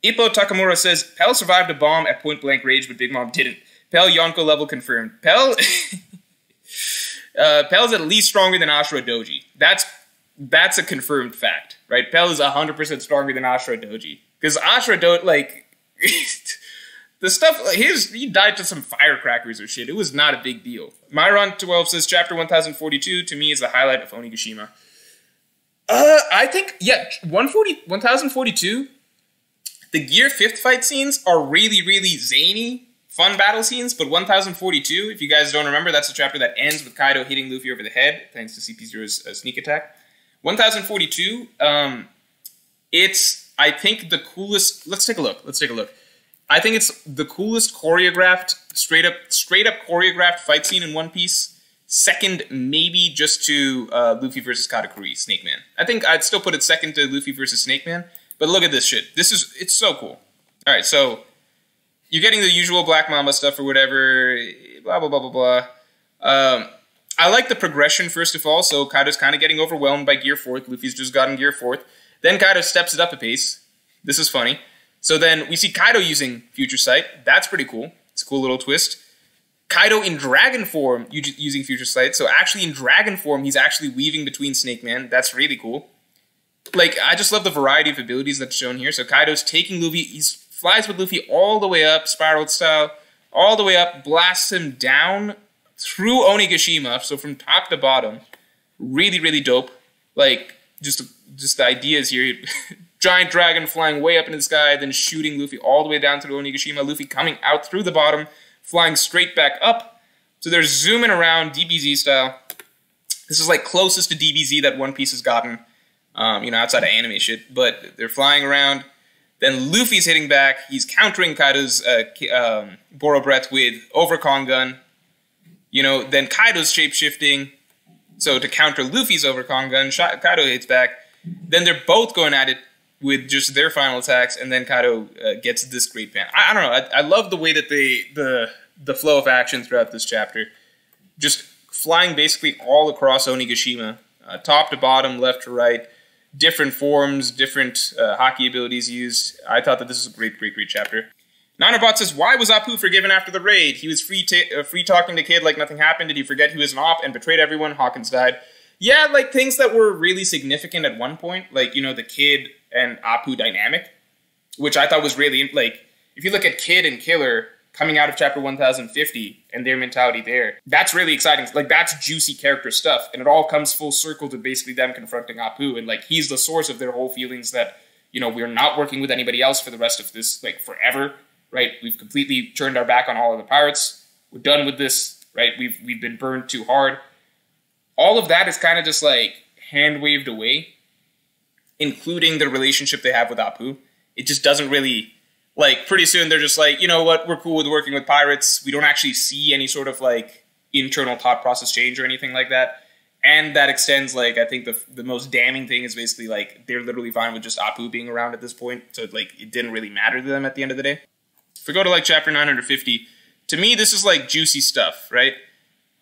Ippo Takamura says, Pell survived a bomb at point blank range, but Big Mom didn't. Pell Yonko level confirmed. Pell's at least stronger than Ashura Doji. That's a confirmed fact, right? Pell is 100% stronger than Ashura Doji. Because Ashura Doji, like, the stuff, he died to some firecrackers or shit. It was not a big deal. Myron12 says, Chapter 1042 to me is the highlight of Onigashima. I think, yeah, 1042, the Gear 5th fight scenes are really, really zany, fun battle scenes, but 1042, if you guys don't remember, that's the chapter that ends with Kaido hitting Luffy over the head, thanks to CP0's sneak attack. 1042, it's, I think, the coolest, let's take a look. I think it's the coolest choreographed, straight up choreographed fight scene in One Piece. Second, maybe just to Luffy versus Katakuri, Snake Man. I think I'd still put it second to Luffy versus Snake Man. But look at this shit. It's so cool. All right, so you're getting the usual Black Mamba stuff or whatever. Blah blah blah blah blah. I like the progression first of all. So Kaido's kind of getting overwhelmed by Gear 4th. Luffy's just gotten Gear 4th. Then Kaido steps it up a pace. This is funny. So then we see Kaido using Future Sight. That's pretty cool. It's a cool little twist. Kaido in Dragon form using Future Sight. So actually in Dragon form, he's actually weaving between Snake Man. That's really cool. Like, I just love the variety of abilities that's shown here. So Kaido's taking Luffy. He flies with Luffy all the way up, spiral style, all the way up, blasts him down through Onigashima. So from top to bottom. Really, really dope. Like, just the ideas here. Giant dragon flying way up into the sky, then shooting Luffy all the way down through Onigashima. Luffy coming out through the bottom, flying straight back up. So they're zooming around DBZ style. This is like closest to DBZ that One Piece has gotten, you know, outside of anime shit. But they're flying around. Then Luffy's hitting back. He's countering Kaido's Boro Breath with Overcon Gun. You know, then Kaido's shape-shifting. So to counter Luffy's Overcon Gun, Kaido hits back. Then they're both going at it with just their final attacks, and then Kaido gets this great pan. I don't know. I love the way that the flow of action throughout this chapter, just flying basically all across Onigashima, top to bottom, left to right, different forms, different hockey abilities used. I thought that this was a great, great, great chapter. Nanobot says, why was Apu forgiven after the raid? He was free talking to Kid like nothing happened. Did he forget he was an op and betrayed everyone? Hawkins died. Yeah, like things that were really significant at one point, like, you know, the Kid and Apu dynamic, which I thought was really, like, if you look at Kid and Killer coming out of chapter 1050 and their mentality there, that's really exciting. Like, that's juicy character stuff, and it all comes full circle to basically them confronting Apu, and, like, he's the source of their whole feelings that, you know, we're not working with anybody else for the rest of this, like, forever, right? We've completely turned our back on all of the pirates. We're done with this, right? We've been burned too hard. All of that is kind of just, like, hand-waved away, including the relationship they have with Apu. It just doesn't really, like, pretty soon they're just like, you know what, we're cool with working with pirates. We don't actually see any sort of, like, internal thought process change or anything like that. And that extends, like, I think the most damning thing is basically, like, they're literally fine with just Apu being around at this point. So, like, it didn't really matter to them at the end of the day. If we go to, like, chapter 950, to me, this is, like, juicy stuff, right?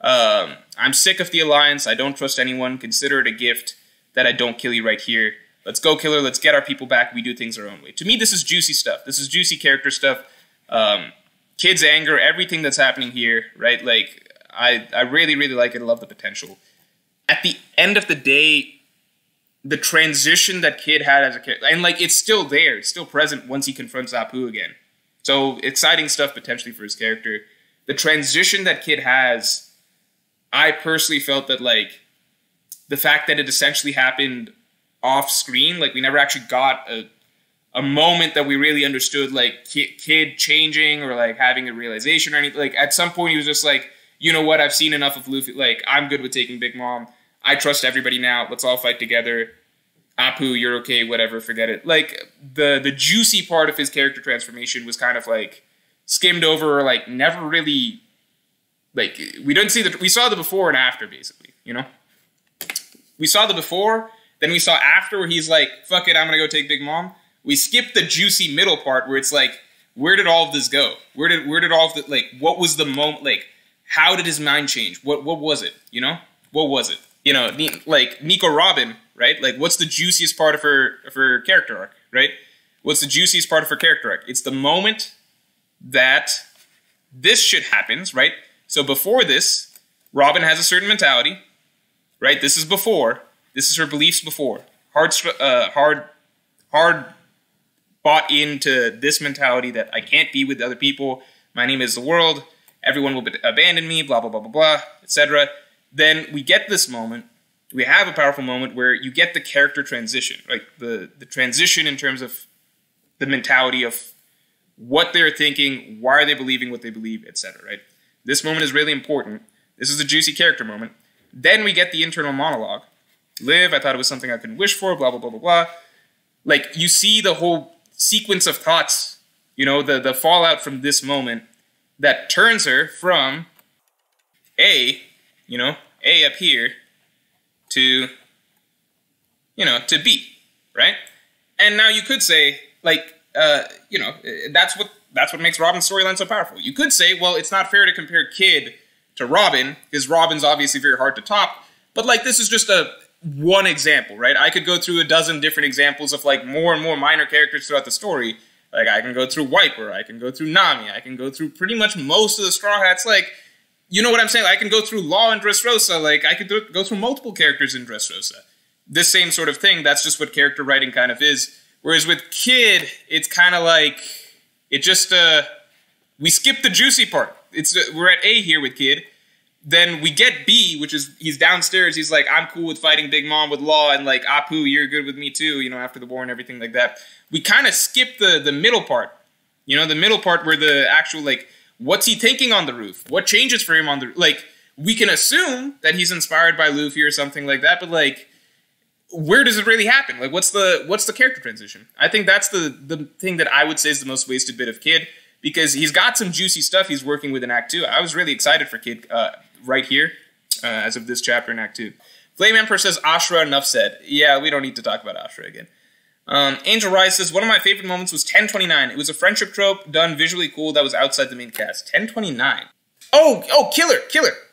I'm sick of the alliance. I don't trust anyone. Consider it a gift that I don't kill you right here. Let's go, Killer. Let's get our people back. We do things our own way. To me, this is juicy stuff. This is juicy character stuff. Kid's anger, everything that's happening here, right? Like, I really, really like it. I love the potential. At the end of the day, the transition that Kid had as a character, and, like, it's still there. It's still present once he confronts Apu again. So, exciting stuff potentially for his character. The transition that Kid has, I personally felt that, like, the fact that it essentially happened off screen, like, we never actually got a moment that we really understood, like, Kid changing or, like, having a realization or anything. Like, at some point he was just like, you know what, I've seen enough of Luffy, like, I'm good with taking Big Mom. I trust everybody now. Let's all fight together. Apu, you're okay, whatever, forget it. Like, the juicy part of his character transformation was kind of, like, skimmed over, or, like, never really, like, we saw the before and after, basically, you know? We saw the before, then we saw after where he's like, fuck it, I'm gonna go take Big Mom. We skipped the juicy middle part where it's like, where did all of this go? Where did all of the, like, what was the moment, like, how did his mind change? What was it, you know? What was it? You know, like, Nico Robin, right? Like, what's the juiciest part of her character arc, right? What's the juiciest part of her character arc? It's the moment that this shit happens, right? So before this, Robin has a certain mentality, right? This is before. This is her beliefs before. Hard bought into this mentality that I can't be with other people. My name is the world. Everyone will abandon me, blah, blah, blah, blah, blah, etc. Then we get this moment. We have a powerful moment where you get the character transition, like the transition in terms of the mentality of what they're thinking, why are they believing what they believe, etc. Right? This moment is really important. This is a juicy character moment. Then we get the internal monologue. Live, I thought it was something I couldn't wish for, blah, blah, blah, blah, blah. Like, you see the whole sequence of thoughts, you know, the fallout from this moment that turns her from A, you know, A up here, to, you know, to B, right? And now you could say, like, you know, that's what makes Robin's storyline so powerful. You could say, well, it's not fair to compare Kid to Robin, because Robin's obviously very hard to top, but, like, this is just one example, right? I could go through a dozen different examples of, like, more and more minor characters throughout the story. Like, I can go through Wiper, I can go through Nami, I can go through pretty much most of the Straw Hats, like, you know what I'm saying? I can go through Law and Dressrosa, like, I could go through multiple characters in Dressrosa. This same sort of thing, that's just what character writing kind of is. Whereas with Kid, it's kind of like, it just, we skip the juicy part. We're at A here with Kid. Then we get B, which is, he's downstairs, he's like, I'm cool with fighting Big Mom with Law, and like, Apu, you're good with me too, you know, after the war and everything like that. We kind of skip the middle part. You know, the middle part where the actual, like, what's he thinking on the roof? What changes for him on the, like, we can assume that he's inspired by Luffy or something like that, but like, where does it really happen? Like, what's the character transition? I think that's the thing that I would say is the most wasted bit of Kid, because he's got some juicy stuff he's working with in Act 2. I was really excited for Kid right here, as of this chapter in Act 2. Flame Emperor says, Ashura, enough said. Yeah, we don't need to talk about Ashura again. Angel Rise says, one of my favorite moments was 1029. It was a friendship trope done visually cool that was outside the main cast. 1029. Oh, killer.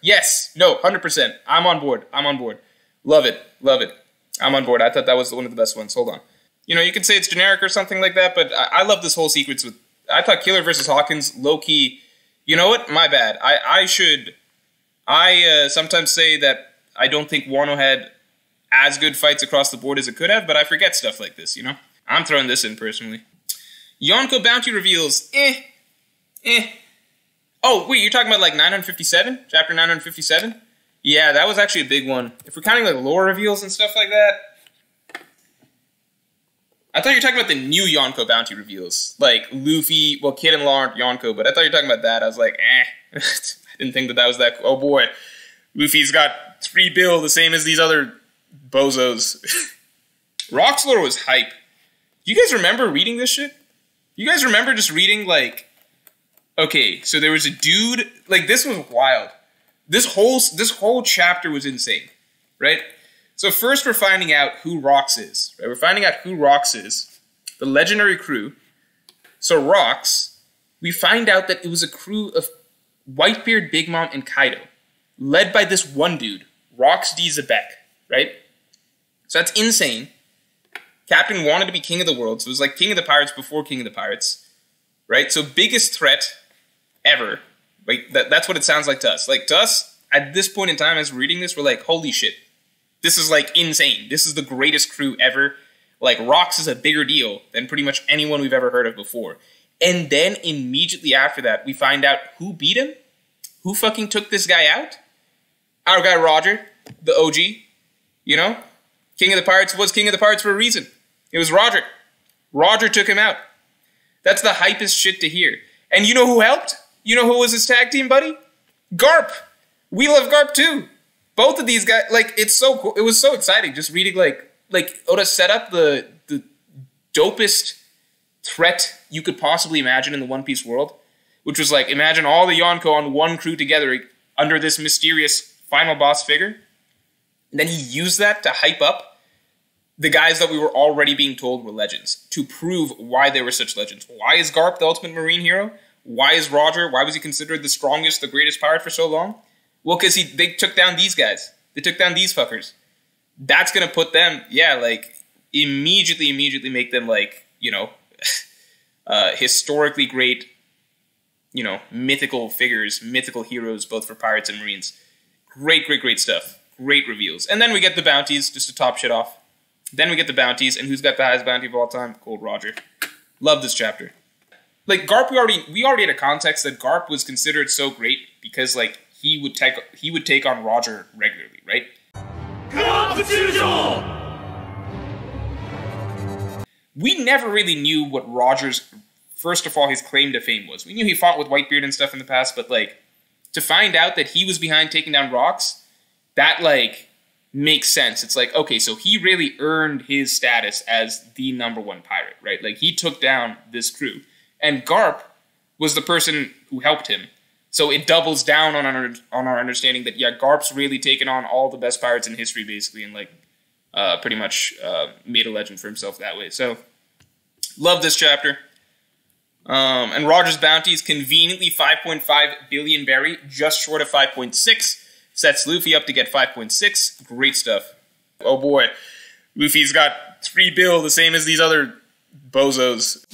Yes. No, 100%. I'm on board. Love it. I'm on board. I thought that was one of the best ones. Hold on. You know, you could say it's generic or something like that, but I love this whole sequence with, I thought Killer versus Hawkins, low-key, you know what? My bad. I sometimes say that I don't think Wano had as good fights across the board as it could have, but I forget stuff like this, you know? I'm throwing this in personally. Yonko bounty reveals, Oh, wait, you're talking about like 957? Chapter 957? Yeah, that was actually a big one. If we're counting like lore reveals and stuff like that, I thought you were talking about the new Yonko bounty reveals. Like Luffy, well, Kid and Law aren't Yonko, but I thought you were talking about that. I was like, I didn't think that was that cool. Oh boy, Luffy's got 3 bill, the same as these other bozos. Rock's lore was hype. You guys remember reading this shit? You guys remember just reading, like, okay, so there was a dude, like, this was wild. This whole chapter was insane, right? So first we're finding out who Rox is, right? We're finding out who Rox is, the legendary crew. So Rox, we find out that it was a crew of Whitebeard, Big Mom, and Kaido, led by this one dude, Rox D. Zebek, right? So that's insane. Captain wanted to be king of the world, so it was like king of the pirates before king of the pirates, right? So biggest threat ever. Like, that's what it sounds like to us. Like, to us, at this point in time, as we're reading this, we're like, holy shit. This is, like, insane. This is the greatest crew ever. Like, Rox is a bigger deal than pretty much anyone we've ever heard of before. And then, immediately after that, we find out who beat him? Who fucking took this guy out? Our guy Roger, the OG, you know? King of the Pirates was King of the Pirates for a reason. It was Roger. Roger took him out. That's the hypest shit to hear. And you know who helped? You know who was his tag team buddy? Garp. We love Garp too. Both of these guys, like, it's so cool. It was so exciting just reading, like Oda set up the dopest threat you could possibly imagine in the One Piece world, which was like, imagine all the Yonko on one crew together under this mysterious final boss figure. And then he used that to hype up the guys that we were already being told were legends, to prove why they were such legends. Why is Garp the ultimate marine hero? Why is Roger, why was he considered the strongest, the greatest pirate for so long? Well, because they took down these guys. They took down these fuckers. That's going to put them, yeah, like, immediately make them, like, you know, historically great, you know, mythical figures, mythical heroes, both for pirates and marines. Great, great, great stuff. Great reveals. And then we get the bounties, just to top shit off. Then we get the bounties, and who's got the highest bounty of all time? Gold Roger. Love this chapter. Like, Garp, we already had a context that Garp was considered so great because, like, he would take on Roger regularly, right? We never really knew what Roger's, first of all, his claim to fame was. We knew he fought with Whitebeard and stuff in the past, but, like, to find out that he was behind taking down rocks, that, like, makes sense. It's like, okay, so he really earned his status as the #1 pirate, right? Like, he took down this crew. And Garp was the person who helped him. So it doubles down on our understanding that, yeah, Garp's really taken on all the best pirates in history, basically, and, like, pretty much made a legend for himself that way. So, love this chapter. And Roger's bounty is conveniently 5.5 billion berry, just short of 5.6. Sets Luffy up to get 5.6. Great stuff. Oh boy. Luffy's got 3 bill, the same as these other bozos.